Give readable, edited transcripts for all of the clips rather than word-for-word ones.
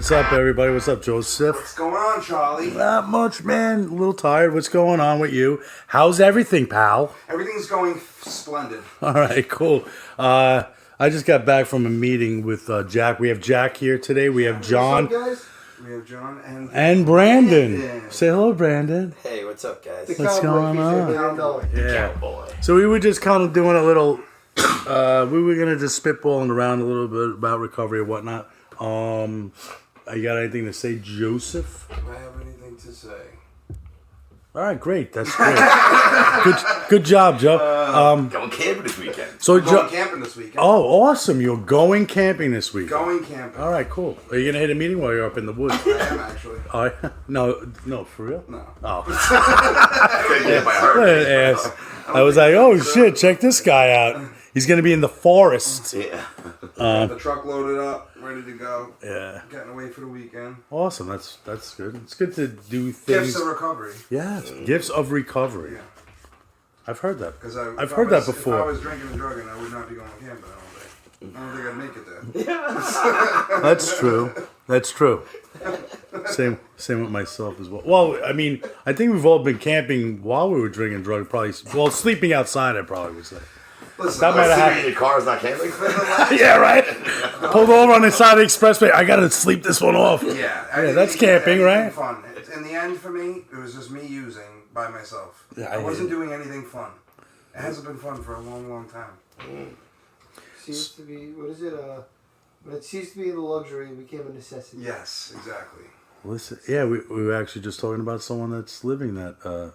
What's up, everybody? What's up, Joseph? What's going on, Charlie? Not much, man. A little tired. What's going on with you? How's everything, pal? Everything's going splendid. All right, cool. I just got back from a meeting with Jack. We have Jack here today. We have John. What's up, guys? We have John And Brandon. Say hello, Brandon. Hey, what's up, guys? The What's Cowboy going on? Brandon. Yeah. Cowboy. So we were just kind of doing a little. We were gonna just spitballing around a little bit about recovery and whatnot. You got anything to say, Joseph? Do I have anything to say? All right, great. That's great. good job, Joe. Going camping this weekend. So We're going camping this weekend. Oh, awesome! You're going camping this week. Going camping. All right, cool. Are you gonna hit a meeting while you're up in the woods? I am actually. All right. No, for real? No. Oh. Yeah. I was like, oh shit! Check this guy out. He's gonna be in the forest. Yeah. The truck loaded up, ready to go. Yeah. Getting away for the weekend. Awesome. That's good. It's good to do things. Gifts of recovery. Yeah, gifts of recovery. Yeah. I've heard that. Because I've heard that before. If I was drinking and drugging, I would not be going camping. I don't think I'd make it there. That's true. That's true. Same with myself as well. Well, I mean, I think we've all been camping while we were drinking and drugging. Probably, well, sleeping outside, I probably would say. Listen, That might have Sitting happened. in your car is not camping? Yeah, right. Pulled over on the side of the expressway. I gotta sleep this one off. Yeah, that's camping, right? Fun. In the end, for me, it was just me using by myself. Yeah, I wasn't doing anything fun. It hasn't been fun for a long, long time. Seems to be, what is it? When it ceased to be the luxury, it became a necessity. Yes, exactly. Listen, yeah, we were actually just talking about someone that's living that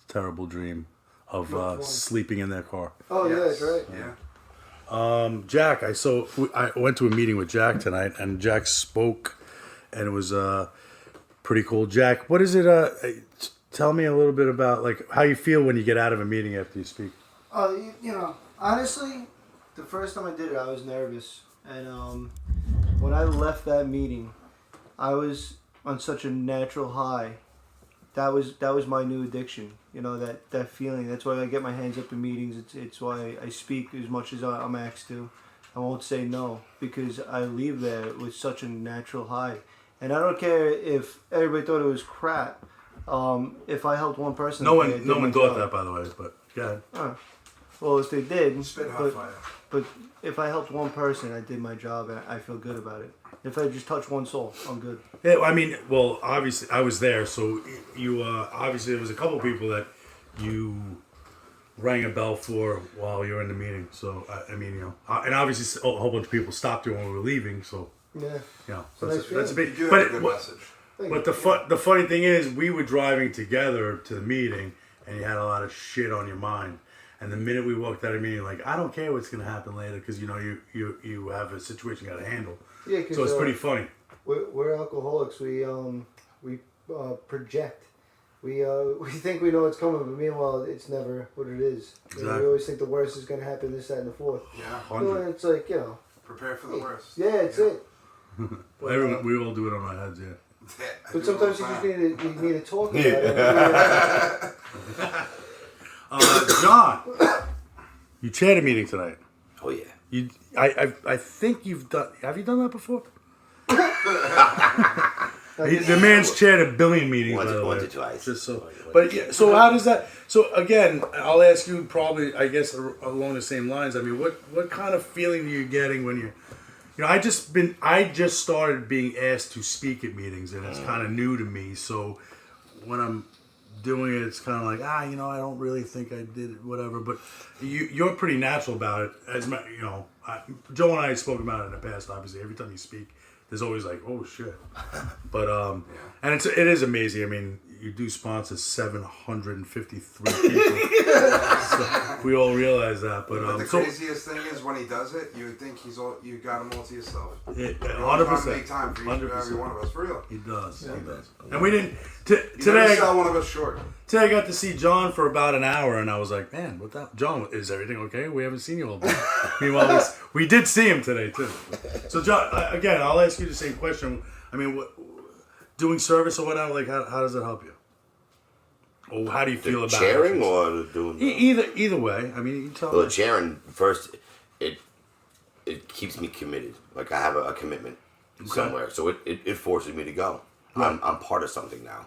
terrible dream of sleeping in their car. Oh, yeah, Yes. that's right. Yeah. Jack, I went to a meeting with Jack tonight, and Jack spoke, and it was pretty cool. Jack, what is it? Tell me a little bit about like how you feel when you get out of a meeting after you speak. Honestly, the first time I did it, I was nervous. And when I left that meeting, I was on such a natural high. That was my new addiction. You know, that feeling. That's why I get my hands up in meetings. It's why I speak as much as I'm asked to. I won't say no because I leave there with such a natural high. And I don't care if everybody thought it was crap. If I helped one person, No I one did my thought job. that, by the way. But go ahead. Well, if they did, Spit hot fire. but if I helped one person, I did my job, and I feel good about it. If I just touch one soul, I'm good. Yeah, I mean, well, obviously I was there, so you obviously there was a couple people that you rang a bell for while you were in the meeting. So I mean, you know, and obviously a whole bunch of people stopped you when we were leaving. So Yeah. you know, So that's a big. You do But have a good message. But the funny thing is, we were driving together to the meeting, and you had a lot of shit on your mind. And the minute we walked out of the meeting, like, I don't care what's gonna happen later, because you know you have a situation you gotta handle. Yeah, cause, So it's pretty funny. We're alcoholics. We project. We think we know what's coming, but meanwhile, it's never what it is. You know, Exactly. we always think the worst is going to happen, this, that, and the fourth. Yeah. You know, and it's like, you know. Prepare for the worst. Yeah, it's it. Well, everyone, we all do it on our heads, yeah. I But do it all sometimes the you just time. need to talk about it. John, you chaired a meeting tonight. Oh, yeah. I think you've done. Have you done that before? The man's chaired a billion meetings. Once by the or way. twice. Just so, but yeah. So how does that? So again, I'll ask you probably. I guess along the same lines. I mean, what kind of feeling are you getting when you? You know, I just started being asked to speak at meetings, and it's kind of new to me. So when I'm doing it, it's kind of like, you know, I don't really think I did it, whatever. But you're pretty natural about it. You know, Joe and I have spoken about it in the past. Obviously, every time you speak, there's always like, oh shit. But and it is amazing. I mean, you do sponsor 753 people. So we all realize that. But The craziest thing is when he does it, you would think you got him all to yourself. 100%. Make time for each and every one of us, for real. He does. Yeah. He does. And we didn't. You never Today, sell one of us short. today I got to see John for about an hour, and I was like, man, what the John, is everything okay? We haven't seen you all day. Meanwhile, we did see him today too. So John, again, I'll ask you the same question. I mean, doing service or whatever, like how does it help you? Or how do you feel about chairing it? or the doing? Either way. I mean, you tell Well, me. the chairing first, it keeps me committed. Like I have a commitment. somewhere. So it forces me to go. Right. I'm part of something now,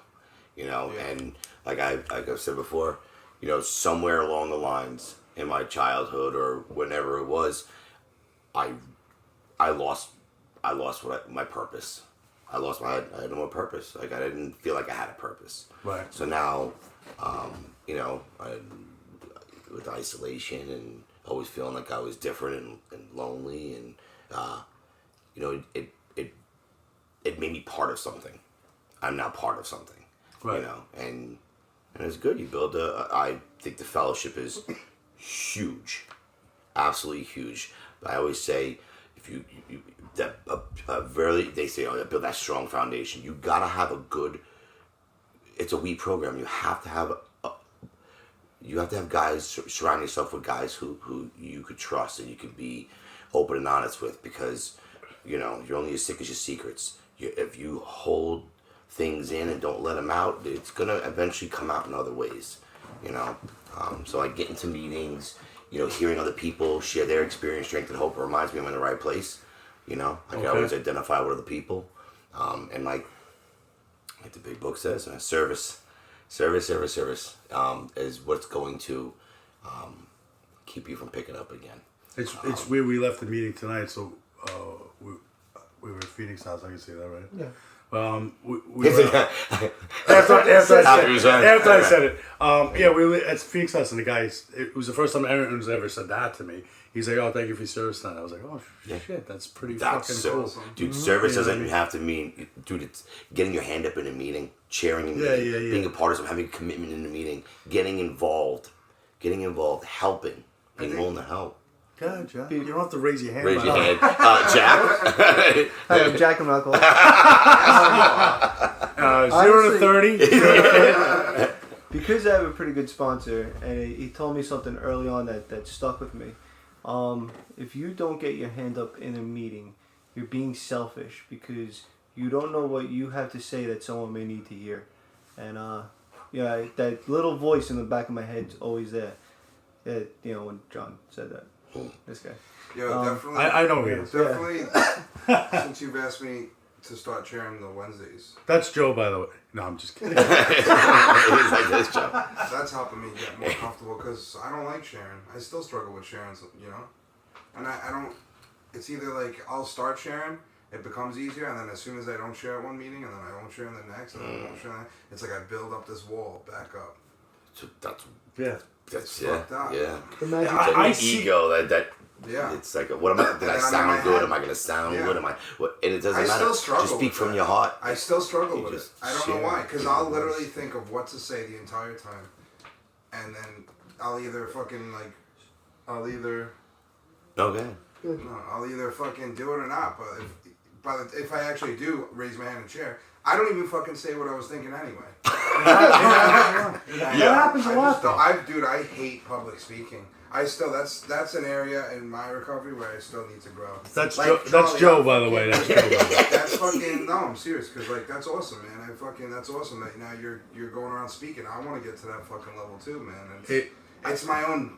Yeah. and like I've said before, somewhere along the lines in my childhood or whenever it was, I lost my purpose. I had no more purpose. Like I didn't feel like I had a purpose. Right. So now, with isolation and always feeling like I was different and lonely, and it made me part of something. I'm now part of something. Right. And it's good. You build I think the fellowship is huge, absolutely huge. But I always say, if you that they say, build that strong foundation. You gotta have a good. It's a we program. You have to have guys, surround yourself with guys who you could trust and you can be open and honest with, because you're only as sick as your secrets. If you hold things in and don't let them out, it's gonna eventually come out in other ways. So I get into meetings, hearing other people share their experience, strength, and hope reminds me I'm in the right place. I can always identify with other people, and like the big book says, service is what's going to keep you from picking up again. It's weird. We left the meeting tonight, so we were at Phoenix House. I can say that, right? Yeah. We were, after I said it, we were at Phoenix House, and the guy, it was the first time anyone's ever said that to me. He's like, "Oh, thank you for your service tonight." I was like, "Oh shit, that's pretty fucking cool." Dude, service doesn't have to mean, dude, it's getting your hand up in a meeting, chairing a meeting, being a part of something, having a commitment in a meeting, getting involved, helping, being willing to help. God, Jack, you don't have to raise your hand. Raise your hand. Jack? Hi, I'm Jack and Michael. 0 to 30. Because I have a pretty good sponsor, and he told me something early on that stuck with me. If you don't get your hand up in a meeting, you're being selfish because you don't know what you have to say that someone may need to hear. And that little voice in the back of my head's always there. When John said that. This guy. Yeah, definitely. I know he is. Definitely. Since you've asked me to start chairing the Wednesdays. That's Joe, by the way. No, I'm just kidding. He's like this, Joe. That's helping me get more comfortable because I don't like sharing. I still struggle with sharing, and I don't. It's either like I'll start sharing, it becomes easier, and then as soon as I don't share at one meeting, and then I won't share in the next, and then I won't share in the next, it's like I build up this wall back up. So that's fucked up. Yeah. Imagine I see ego that. Yeah. It's like, what am I? Did I sound good? Am I gonna sound good? Am I? What? And it doesn't matter. Still struggle. Just speak from your heart. I still struggle with it. I don't know why. Because I'll it. literally think of what to say the entire time, and then I'll either fucking I'll either fucking do it or not. But if I actually do raise my hand and chair, I don't even fucking say what I was thinking anyway. That happens a lot, though. I hate public speaking. That's an area in my recovery where I still need to grow. That's Joe, by the way. That's Joe. That's fucking no. I'm serious because that's awesome, man. That's awesome that now you're going around speaking. I want to get to that fucking level too, man. It's my own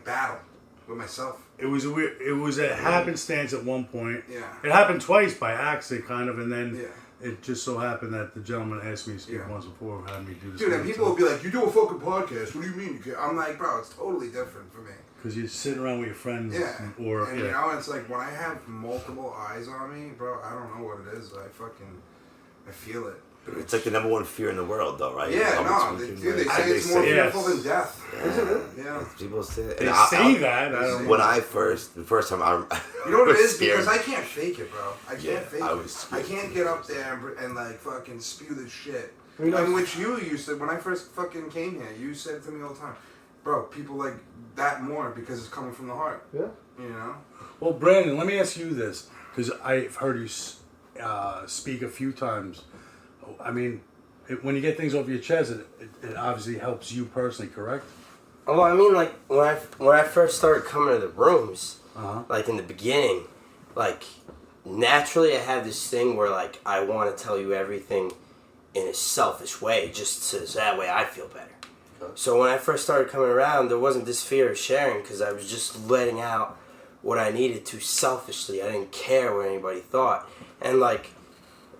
battle with myself. It was weird. It was a happenstance at one point. Yeah. It happened twice by accident, kind of, and then. Yeah. It just so happened that the gentleman asked me to speak once before, had me do this. Dude, and people will be like, "You do a fucking podcast? What do you mean you can't?" I'm like, bro, it's totally different for me. Because you're sitting around with your friends. Yeah. It's like when I have multiple eyes on me, bro, I don't know what it is. I feel it. It's like the number one fear in the world, though, right? Yeah, they say it's more fearful than death. Is it? Yeah. People say that. They say that. When the first time I you know what it is? Scared. Because I can't fake it, bro. I can't fake it. I can't get up there and fucking spew this shit. And which you used to, when I first fucking came here, you said to me all the time, bro, people like that more because it's coming from the heart. Yeah. Well, Brandon, let me ask you this, because I've heard you speak a few times. I mean, when you get things off your chest, it obviously helps you personally, correct? Well, I mean, like when I first started coming to the rooms, like in the beginning, like naturally I have this thing where like I want to tell you everything in a selfish way, just so that way I feel better. So when I first started coming around, there wasn't this fear of sharing because I was just letting out what I needed to selfishly. I didn't care what anybody thought. And like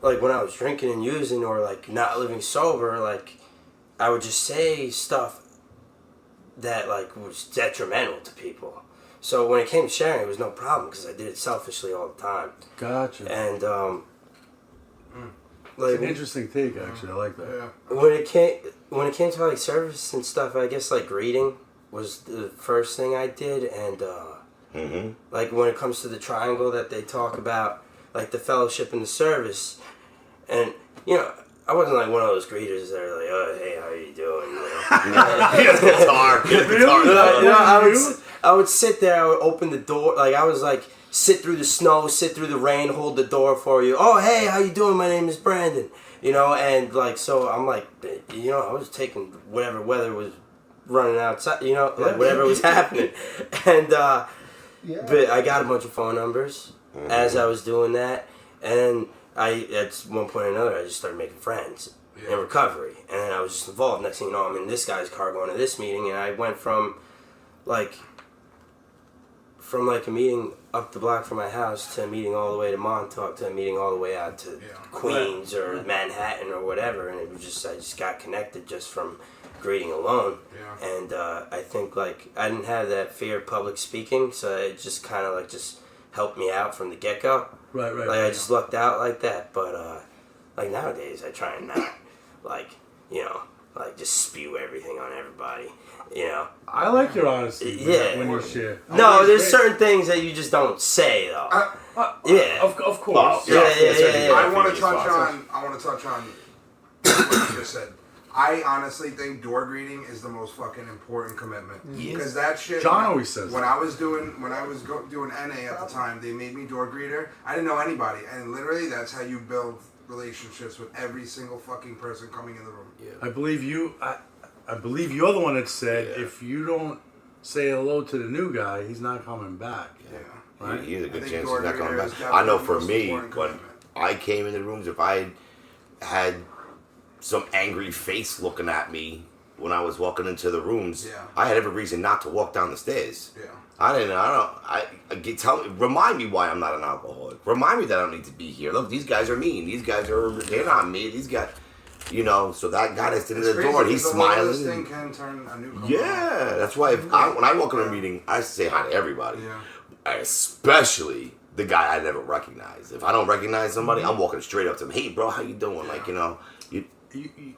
when I was drinking and using or like not living sober, like I would just say stuff that like was detrimental to people. So when it came to sharing, it was no problem because I did it selfishly all the time. Gotcha. And It's an interesting take, actually. I like that. Yeah. when it came to like service and stuff, I guess like greeting was the first thing I did, and like when it comes to the triangle that they talk about, like the fellowship and the service, and you know, I wasn't like one of those greeters that are like, oh hey, how you doing? You know? He has a guitar. He has a guitar. You know, I would sit there, I would open the door, like I was like, sit through the snow, sit through the rain, hold the door for you. Oh, hey, how you doing? My name is Brandon. You know, and like, so I'm like, you know, I was taking whatever weather was running outside, you know, like whatever was happening. And, but I got a bunch of phone numbers as I was doing that. And at one point or another, I just started making friends in recovery. And then I was just involved. Next thing you know, I'm in this guy's car going to this meeting. And I went from like a meeting up the block from my house to a meeting all the way to Montauk to a meeting all the way out to Queens or Manhattan or whatever, and it was just I just got connected just from greeting alone. And I think like I didn't have that fear of public speaking, so it just kind of like just helped me out from the get go. Right. Like I just lucked out like that, but like nowadays I try and not like like just spew everything on everybody. You know, I like your honesty. When you share. No, there's certain things that you just don't say though. Of course. Yeah. I want to touch on what you just said. I honestly think door greeting is the most fucking important commitment. Because that shit. John always says. When I was doing NA at the time, they made me door greeter. I didn't know anybody, and literally that's how you build relationships with every single fucking person coming in the room. I believe you. I believe you're the one that said if you don't say hello to the new guy, he's not coming back. Right? He's a good chance he's not coming back. I know for me, when I came in the rooms, if I had some angry face looking at me when I was walking into the rooms, I had every reason not to walk down the stairs. Remind me why I'm not an alcoholic. Remind me that I don't need to be here. Look, these guys are mean. These guys they're not me. These guys, you know, so that got us into the door and he's smiling. This thing can turn a new that's why when I walk in a meeting, I say hi to everybody. Especially the guy I never recognize. If I don't recognize somebody, I'm walking straight up to him. Hey, bro, how you doing? Like, you know,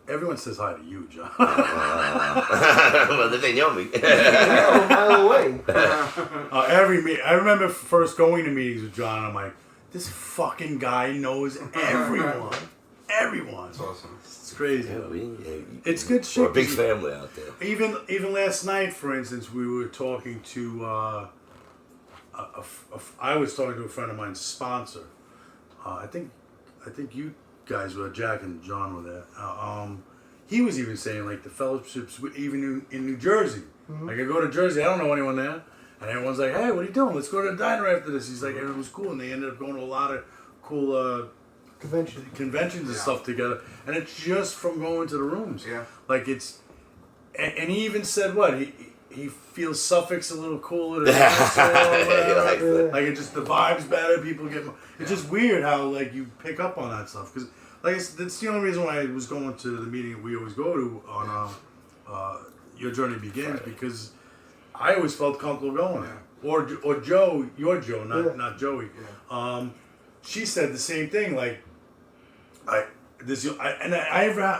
everyone says hi to you, John. Well, they know me. A mile away. I remember first going to meetings with John. I'm like, this fucking guy knows everyone. Everyone. That's awesome. It's crazy. It's good shit. We're a big family out there. Even last night, for instance, we were talking to. I was talking to a friend of mine's sponsor. I think you guys were, Jack and John were there. He was even saying like the fellowships, even in New Jersey. Like I go to Jersey, I don't know anyone there, and everyone's like, "Hey, what are you doing? Let's go to the diner after this." He's like, "It was cool," and they ended up going to a lot of cool conventions and stuff together. And it's just from going to the rooms. Like it's, and he even said what he feels Suffolk's a little cooler than like it just the vibe's better. People get more. It's just weird how like you pick up on that stuff because like that's the only reason why I was going to the meeting we always go to on Your Journey Begins because I always felt comfortable going there. Or Joe, your Joe, not Joey. She said the same thing. Like I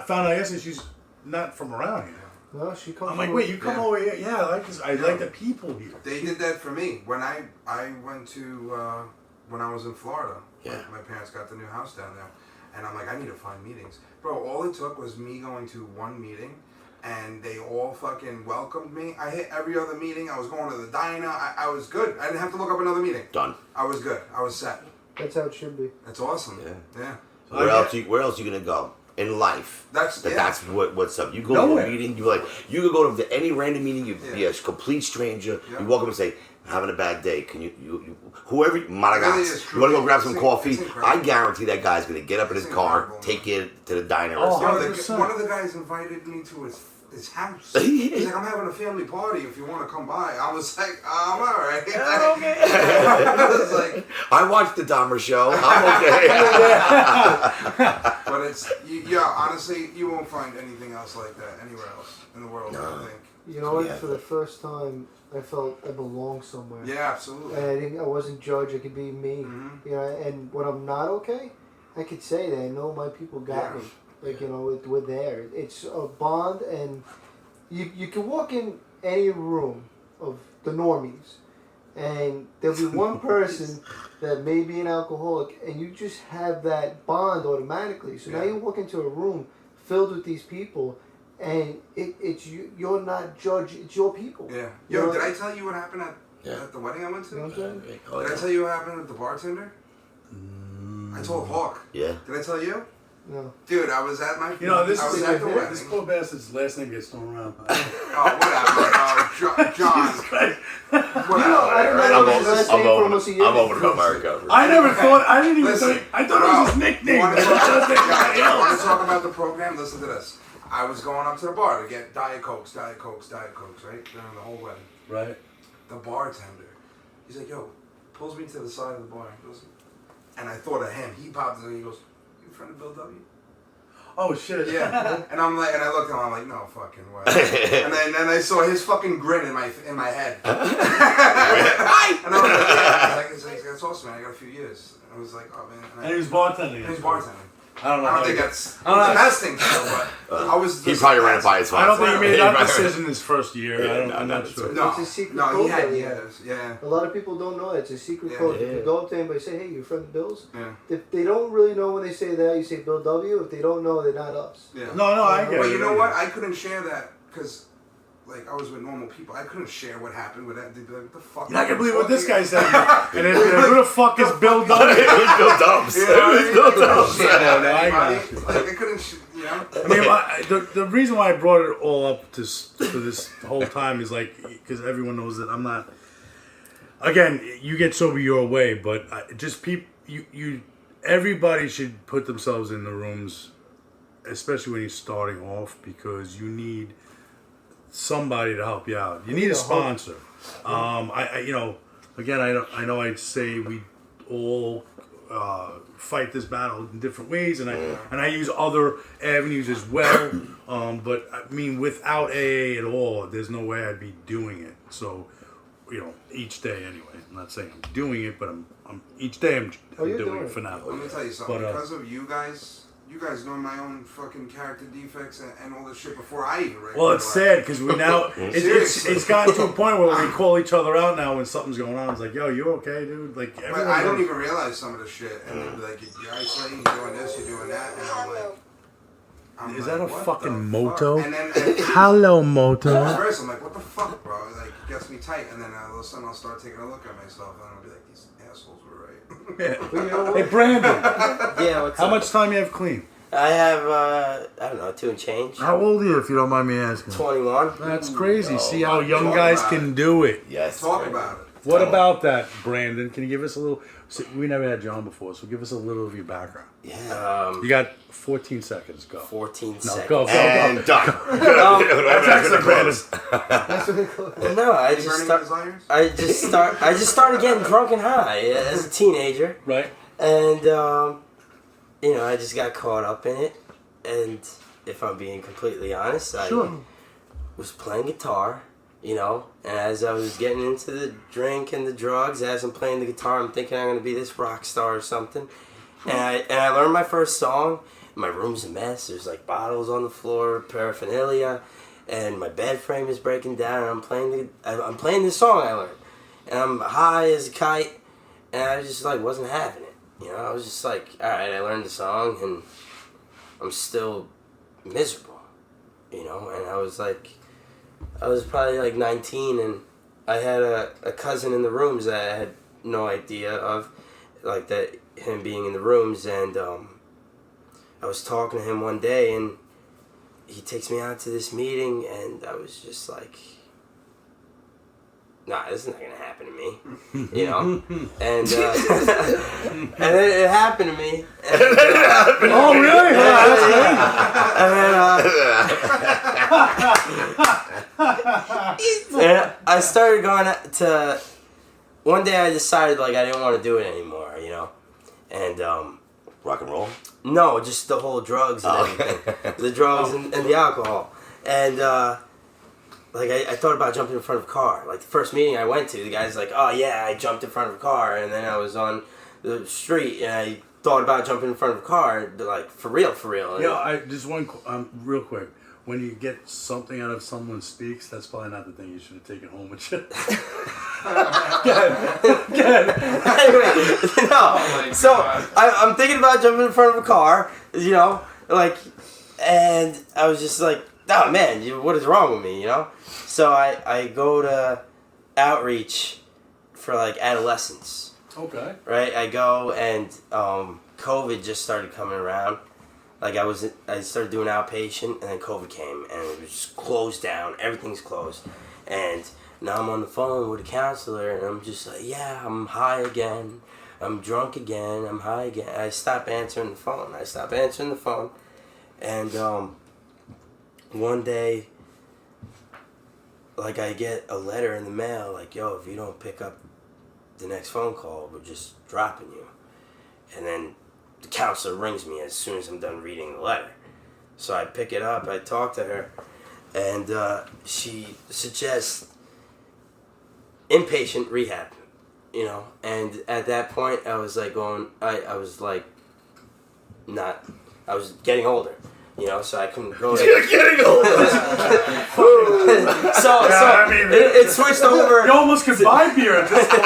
found out yesterday she's not from around here. No, she comes. I'm like, wait, you come over here? Yeah, I like this. I like the people here. They did that for me when I went to when I was in Florida. My parents got the new house down there, and I'm like, I need to find meetings, bro. All it took was me going to one meeting, and they all fucking welcomed me. I hit every other meeting. I was going to the diner. I was good. I didn't have to look up another meeting. Done. I was good. I was set. That's how it should be. That's awesome. Yeah. Where else you gonna go in life? That's what's up. You go to a meeting. You could go to any random meeting. You be a complete stranger. You walk up and say, "I'm having a bad day. Can you whoever Madagas, you want to go grab some coffee?" I guarantee that guy's gonna get up in his car, take it to the diner. One of the guys invited me to his house. He's like, I'm having a family party if you want to come by. I was like, I'm alright. I was like, I watched the Dahmer show. I'm okay. but it's, yeah, honestly, you won't find anything else like that anywhere else in the world, I think. You know what? Yeah. For the first time, I felt I belonged somewhere. Yeah, absolutely. And I think I wasn't judged. I could be me. You know, and when I'm not okay, I could say that. I know my people got me. Like, you know, we're there. It's a bond, and you can walk in any room of the normies, and there'll be one person that may be an alcoholic, and you just have that bond automatically. So now you walk into a room filled with these people, and it's you. You're not judged. It's your people. Yeah. You Yo, know, did I tell you what happened at the wedding I went to? You know what I'm saying? Oh, Did I tell you what happened at the bartender? I told Hawk. Yeah. Did I tell you? No. Dude, I was at my. You know, this I was is at the wedding. this poor bastard's last name gets thrown around. Oh, whatever. John. Whatever. I don't know what his last name for almost a year. I'm over to America. I never thought. I didn't even Listen, think. I thought it was his nickname. You want to Else. talk about the program? Listen to this. I was going up to the bar to get Diet Cokes, right? During the whole wedding. Right. The bartender, he's like, yo, pulls me to the side of the bar. He goes, and I thought of him. He pops in and he goes, you a friend of Bill W? Oh shit. Yeah. And I'm like, and I looked at him. I'm like, no fucking way. And then I saw his fucking grin in my head. And I was like, yeah. He's like, that's awesome, man. I got a few years. And I was like, oh man. And he was bartending. And he was bartending. I don't know. I don't think that's the best thing to do, but I was. He probably ran it by his I don't think he made that Right. decision his first year. I'm not sure. No, It's a secret no, code he had that we years. Yeah. A lot of people don't know that. It's a secret Yeah. code. If Yeah. you go up to anybody and say, hey, you're a friend of Bill's? Yeah. If they don't really know when they say that, you say Bill W. If they don't know, they're not us. Yeah. No, I get it. But you know what? I couldn't share that because, like, I was with normal people. I couldn't share what happened with that. They'd be like, what the fuck? You're not gonna believe what this guy said. And then who the fuck is Bill Dunn? Who's Bill Dubs? You know what I mean? Who's Bill Dubs? I couldn't share that with I got anybody. you. Like, I couldn't, you know? I mean, the reason why I brought it all up to for this whole time is like because everyone knows that I'm not. Again, you get sober your way, but just people, everybody should put themselves in the rooms, especially when you're starting off, because you need somebody to help you out. You need a sponsor. Again, I know I'd say we all fight this battle in different ways, and I use other avenues as well. But I mean, without AA at all, there's no way I'd be doing it. So, each day anyway. I'm not saying I'm doing it, but I'm each day I'm doing it for now. Let me tell you something. But, because of you guys know my own fucking character defects and all this shit before I even read. Well, it's sad because we now it's gotten to a point where we call each other out now when something's going on. It's like, yo, you okay, dude? Like, But everyone I don't knows. even realize some of the shit, and they'll be like, you're isolating, you're doing this, you're doing that, and Is like, that a what fucking the moto? fuck? And then Hello, Moto. at first I'm like, what the fuck, bro? Like, it gets me tight, and then all of a sudden I'll start taking a look at myself, and I'll be like, these assholes were right. Hey, Brandon, Yeah, what's how up? much time you have clean? I have, I don't know, 2 and change. How old are you, if you don't mind me asking? 21. That's crazy. Oh, See how young talk guys about can do it. Yes. Talk great. about it. What about that, Brandon? Can you give us a little? So we never had John before, so give us a little of your background. Yeah. You got 14 seconds. Go. 14 No, seconds. go. And done. That's excellent, Brandon. That's what they call it. No, I You just burning start. desires? I just started getting drunk and high as a teenager, Right. and I just got caught up in it. And if I'm being completely honest, I was playing guitar, and as I was getting into the drink and the drugs, as I'm playing the guitar, I'm thinking I'm gonna be this rock star or something. And I learned my first song. My room's a mess. There's like bottles on the floor, paraphernalia, and my bed frame is breaking down. And I'm playing this song I learned, and I'm high as a kite, and I just like wasn't having it. I was just like, all right, I learned the song, and I'm still miserable, and I was probably like 19, and I had a cousin in the rooms that I had no idea of, like that him being in the rooms, and I was talking to him one day, and he takes me out to this meeting, and I was just like, nah, this is not gonna happen to me, you know. And and then it happened to me. And, Oh, really? and I started going to. One day I decided like I didn't want to do it anymore, you know, and Rock and roll? no, just the whole drugs and everything, the drugs and the alcohol, and like I thought about jumping in front of a car. Like the first meeting I went to, the guy's like, "Oh yeah, I jumped in front of a car," and then I was on the street and I thought about jumping in front of a car, like for real. Yeah, I just one real quick. When you get something out of someone speaks, that's probably not the thing you should have taken home with you. Anyway, no. So I'm thinking about jumping in front of a car, you know, like, and I was just like, oh man, what is wrong with me, you know? So I go to outreach for like adolescents. Okay. Right, I go and COVID just started coming around. Like I started doing outpatient, and then COVID came, and it was just closed down. Everything's closed, and now I'm on the phone with a counselor, and I'm just like, yeah, I'm high again, I'm drunk again, I'm high again. I stop answering the phone. And one day, like I get a letter in the mail, like, yo, if you don't pick up the next phone call, we're just dropping you. And then the counselor rings me as soon as I'm done reading the letter. So I pick it up, I talk to her, and she suggests inpatient rehab, you know. And at that point, I was like I was getting older, you know, so I couldn't go to... You're getting older! so I mean, it switched over... You almost could buy beer at this point.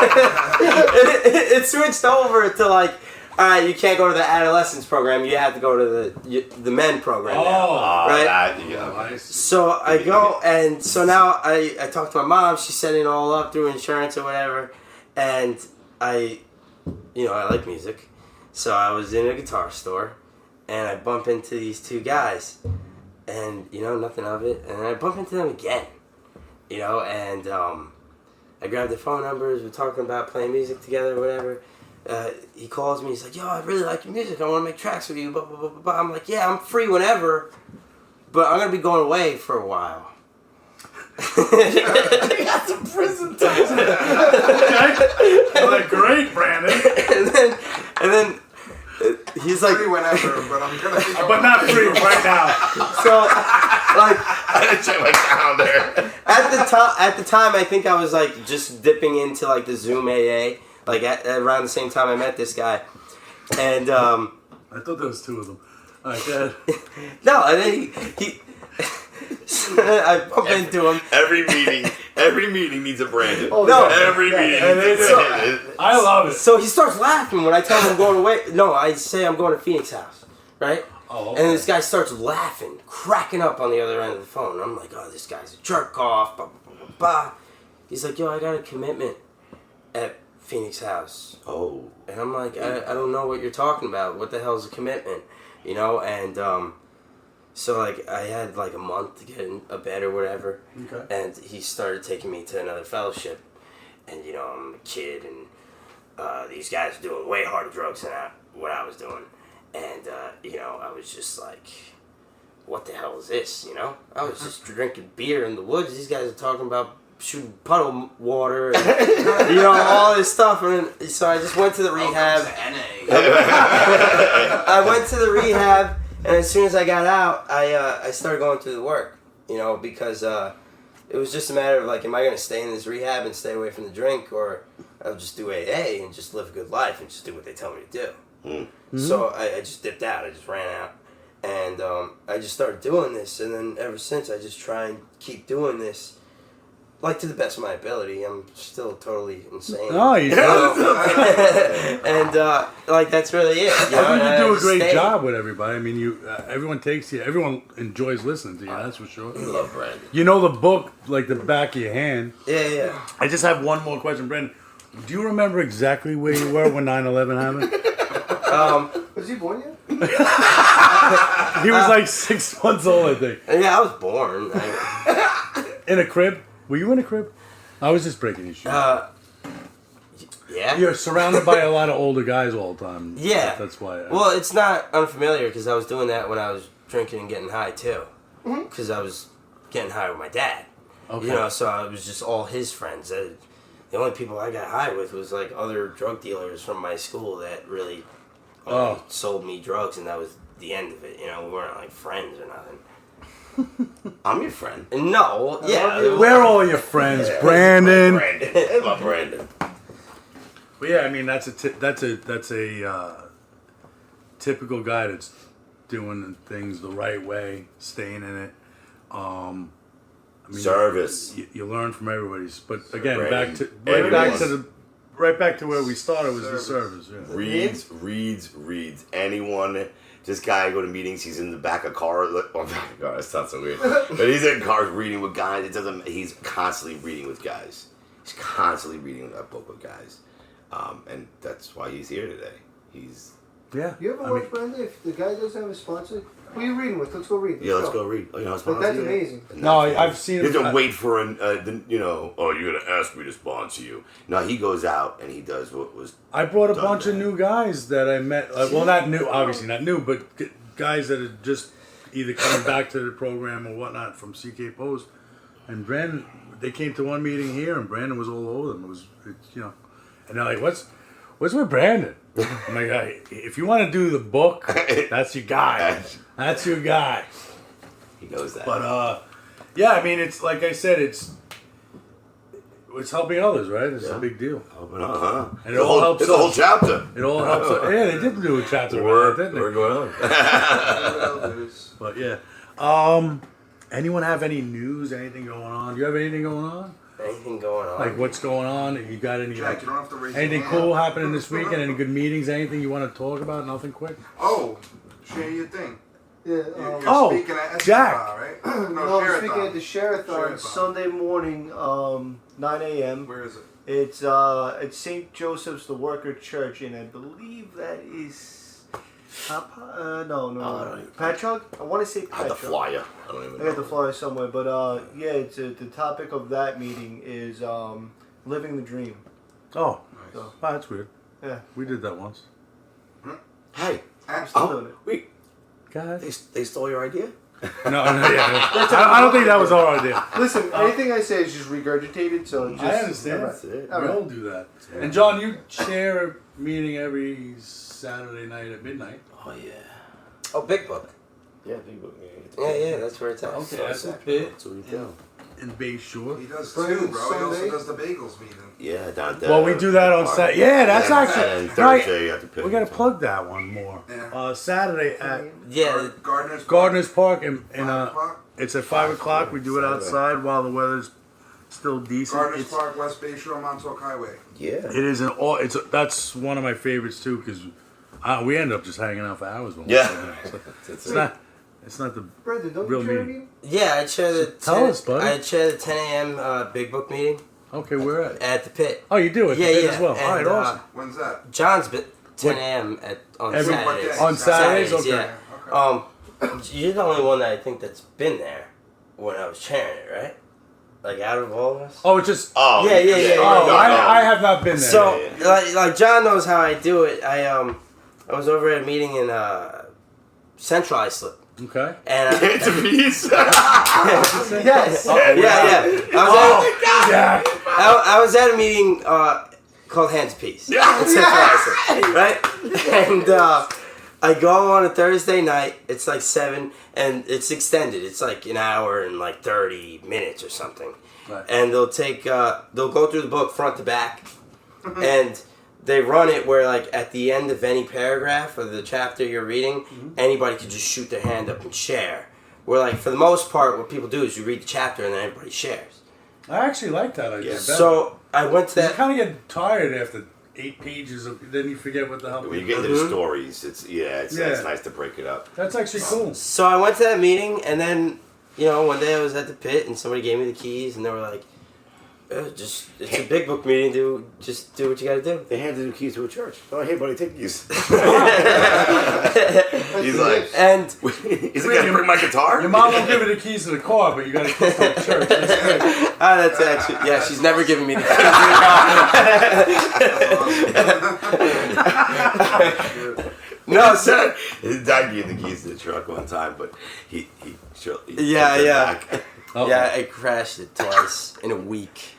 it switched over to like, all right, you can't go to the adolescence program. You have to go to the men program now, right? Nice. So I go, and so now I talked to my mom. She set it all up through insurance or whatever, and I like music, so I was in a guitar store, and I bump into these two guys, and nothing of it, and I bump into them again, and I grabbed their phone numbers. We're talking about playing music together, or whatever. He calls me, he's like, yo, I really like your music, I want to make tracks with you, blah, blah, blah, blah, blah. I'm like, yeah, I'm free whenever, but I'm going to be going away for a while. You got some prison time. I'm like, great, Brandon. and then he's like, free whenever, but I'm going to be going but not free right now. So, like, I had to check my calendar. at the time, I think I was like just dipping into like the Zoom AA. Like around the same time I met this guy, and I thought there was two of them. All right, go ahead. No, and then he I bump into him. Every meeting needs a Brandon. Oh, no, every meeting. I love it. So he starts laughing when I tell him I'm going away. No, I say I'm going to Phoenix House, right? Oh, okay. And this guy starts laughing, cracking up on the other end of the phone. I'm like, oh, this guy's a jerk off. Blah, blah, blah, blah, blah. He's like, yo, I got a commitment at Phoenix House. Oh. And I'm like, I don't know what you're talking about. What the hell's a commitment? And so like I had like a month to get in a bed or whatever. Okay. And he started taking me to another fellowship. And I'm a kid, and these guys are doing way harder drugs than what I was doing. And I was just like, what the hell is this? I was just drinking beer in the woods. These guys are talking about shooting puddle water and all this stuff, and so I just went to the rehab. I went to the rehab, and as soon as I got out, I started going through the work, because it was just a matter of like, am I going to stay in this rehab and stay away from the drink, or I'll just do AA and just live a good life and just do what they tell me to do. Mm-hmm. So I just dipped out. I just ran out, and I just started doing this, and then ever since I just try and keep doing this. Like, to the best of my ability. I'm still totally insane. Oh, you and, like, that's really it. I think you do a great job with everybody. I mean, everyone takes you. Everyone enjoys listening to you, that's for sure. I love Brandon. You know the book like the back of your hand. Yeah. I just have one more question, Brandon. Do you remember exactly where you were when 9/11 happened? Was he born yet? He was like 6 months old, I think. Yeah, I was born. In a crib? Were you in a crib? I was just breaking your shoes. Yeah. You're surrounded by a lot of older guys all the time. Yeah. That's why. Well, it's not unfamiliar because I was doing that when I was drinking and getting high too. Because I was getting high with my dad. Okay. You know, so I was just all his friends. The only people I got high with was like other drug dealers from my school that really sold me drugs, and that was the end of it. You know, we weren't like friends or nothing. I'm your friend. No, yeah. We're all your friends, Brandon. Hey, my Brandon. But yeah, I mean that's a typical guy that's doing things the right way, staying in it. I mean, Service. You learn from everybody's, but again, Brandon, right back to where we started was the service. Yeah. Reads. Anyone. This guy go to meetings. He's in the back of car. Oh my God, that sounds so weird. But he's in cars reading with guys. It doesn't. He's constantly reading with guys. He's constantly reading that book with guys, and that's why he's here today. He's. Yeah. You ever watch Brandon? If the guy doesn't have a sponsor, who are you reading with? Let's go read. Let's go read. Oh, you know, But that's amazing. No, I've seen He him. doesn't wait for oh, you're gonna ask me to sponsor you. No, he goes out and he does what was. I brought a done bunch of there. new guys that I met. Well, not new, obviously not new, but guys that are just either coming back to the program or whatnot from CK Post. And Brandon, they came to one meeting here, and Brandon was all over them. And they're like, "What's with Brandon?" I'm like, if you want to do the book, that's your guy. That's your guy. He knows that. But yeah, I mean, it's like I said, it's helping others, right? It's a big deal. And it all helps. It's a whole us. chapter. It all helps. Yeah, they did do a chapter about We're it, didn't they? going on. But yeah. Anyone have any news? Anything going on? Do you have anything going on? Anything going on? Like what's going on? You got any? Jack, you don't have to raise Anything your hand. cool happening this weekend? Any good meetings? Anything you want to talk about? Nothing quick. Oh, share your thing. Yeah. You're speaking at Jack. right? No, I'm speaking Share-a-thon. at the Share-a-thon Share-a-thon. Sunday morning, 9 a.m. Where is it? It's at St. Joseph's the Worker Church, and I believe that is Patchogue. I want to say I have the Patchogue. flyer. I don't even I know. got the flyer somewhere, but yeah, it's the topic of that meeting is living the dream. Oh, Nice. So, that's weird. yeah, We did that once. Hey. I'm still doing it. Wait. God. They stole your idea? No, yeah. I don't think that was our idea. Listen, anything I say is just regurgitated, so just, I understand. Alright. That's it. We all do that. And John, you chair a meeting every Saturday night at midnight. Oh yeah. Oh, Big Book. Yeah, big book. Yeah, that's where it's at. Okay, that's a pit That's what we do. in Bay Shore. He does Friday, too, bro. He also Sunday. does the bagels meeting. Yeah, down there. Well, we do that on Saturday. Yeah, that's And actually Thursday at the pit. We gotta plug that one more. Yeah. Saturday at Yeah, Gardener's Park, and 5 o'clock. it's at 5 o'clock. We do it outside while the weather's still decent. Gardener's It's- Park, West Bay Shore, Montauk Highway. Yeah. It is that's one of my favorites too because we end up just hanging out for hours. When Yeah. we're there. It's not the Brandon, don't Real you chair a meeting. meeting? yeah. I chair the Tell us, buddy. I chair the 10 a.m. Big Book meeting okay. We're at. at the pit. Oh, you do it. Yeah, the pit yeah. as well. All right, And, awesome. When's that? John's bit 10 a.m. on Every- Saturdays. on Saturdays, okay. Yeah. You're the only one that I think that's been there when I was chairing it, right? Like out of all of us. Oh, it's just. Oh. Yeah. Oh, no, I have not been there. So, yeah. like John knows how I do it. I was over at a meeting in Central Islip, Okay. and It's a piece. Yes. yeah. I was at a meeting called Hands Peace. Yeah. In Central Islip, right? And I go on a Thursday night. It's like 7, and it's extended. It's like an hour and like 30 minutes or something. Right. And they'll go through the book front to back, and they run it where like at the end of any paragraph or the chapter you're reading, anybody can just shoot their hand up and share. Where like for the most part, what people do is you read the chapter and then everybody shares. I actually like that idea. Yeah. better. So I went to you that. kind of get tired after 8 pages of. Then you forget what the hell. When you get into the stories, it's nice to break it up. That's actually cool. So I went to that meeting, and then one day I was at the pit, and somebody gave me the keys, and they were like, "It's a Big Book meeting. Just do what you got to do." They handed the keys to a church. Oh, hey, buddy, take these. He's He's like, And Is it gonna bring my guitar? Your mom won't give her the keys to the car, but you got to keys to the church. That's good. that's actually, yeah, she's never given me the keys. No, so his dad gave the keys to the truck one time, but he yeah. back. Uh-oh. Yeah, I crashed it twice in a week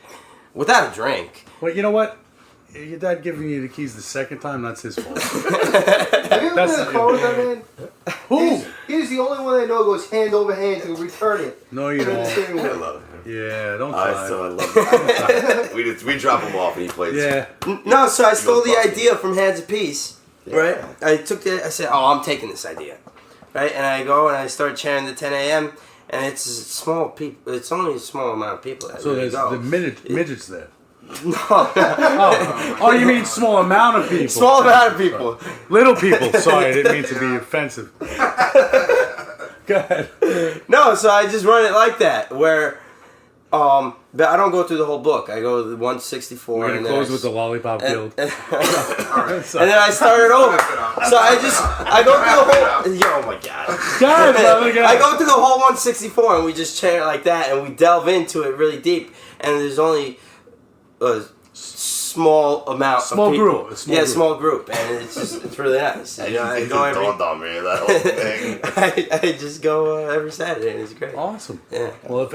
without a drink. Well, you know what? Your dad giving you the keys the second time, that's his fault. Have you ever That's been in a not car with that man? Who? He's the only one I know goes hand over hand to return it. No, you to the don't. steering I wheel. love him. Yeah, don't I try. love him. we drop him off and he plays. Yeah. No, so I stole the You're idea from Hands of Peace, right? I said, oh, I'm taking this idea, right? And I go and I start chairing the 10 a.m. and it's small people. It's only a small amount of people that So really there's go. the midgets there. No, Oh, you mean small amount of people? small amount of people. Little people. Sorry, I didn't mean to be offensive. Go ahead. No, so I just run it like that, where, but I don't go through the whole book. I go to the 164. We're and gonna then close with the lollipop guild. and then I start it over. So I go through the whole. Oh my god. God, brother, God. I go through the whole 164 and we just chair it like that and we delve into it really deep. And there's only a small amount Small of people. group, a small yeah, group. small group, and it's really nice. You know, I It go just every. dawned on me that whole thing. I just go every Saturday and it's great. Awesome. Yeah. Well, if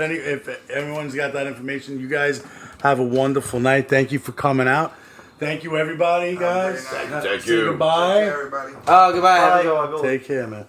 everyone's got that information, you guys have a wonderful night. Thank you for coming out. Thank you, everybody, guys. Have a great night. Thank Say you. goodbye. Everybody. Oh, goodbye. Have a good one. Bye. Take care, man.